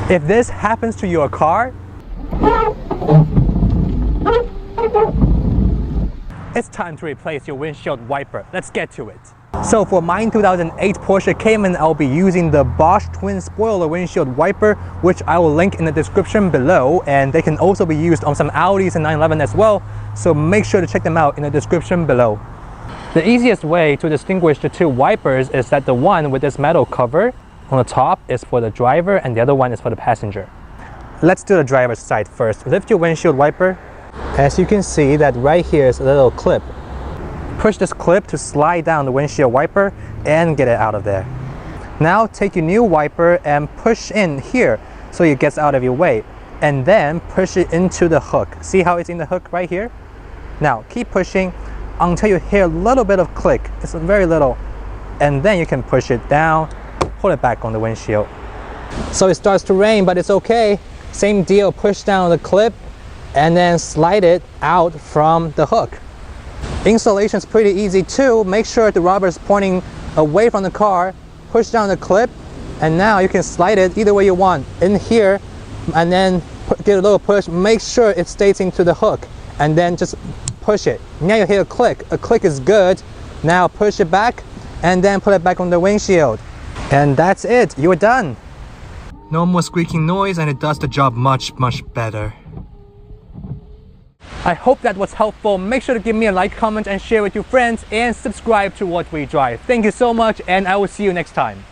If this happens to your car, it's time to replace your windshield wiper. Let's get to it. So for mine 2008 Porsche Cayman, I'll be using the Bosch twin spoiler windshield wiper, which I will link in the description below, and they can also be used on some Audis and 911 as well, so make sure to check them out in the description below. The easiest way to distinguish the two wipers is that the one with this metal cover on the top is for the driver and the other one is for the passenger. Let's do the driver's side first. Lift your windshield wiper. As you can see, that right here is a little clip. Push this clip to slide down the windshield wiper and get it out of there. Now take your new wiper and push in here so it gets out of your way, and then push it into the hook. See how it's in the hook right here? Now keep pushing until you hear a little bit of click. It's very little, and then you can push it down, pull it back on the windshield. So it starts to rain, but it's okay. Same deal, push down the clip and then slide it out from the hook. Installation is pretty easy too. Make sure the rubber is pointing away from the car. Push down the clip, and now you can slide it either way you want. In here, and then get a little push. Make sure it stays into the hook, and then just push it. Now you hear a click. A click is good. Now push it back, and then put it back on the windshield. And that's it. You're done. No more squeaking noise, and it does the job much better. I hope that was helpful. Make sure to give me a like, comment, and share with your friends, and subscribe to What We Drive. Thank you so much, and I will see you next time.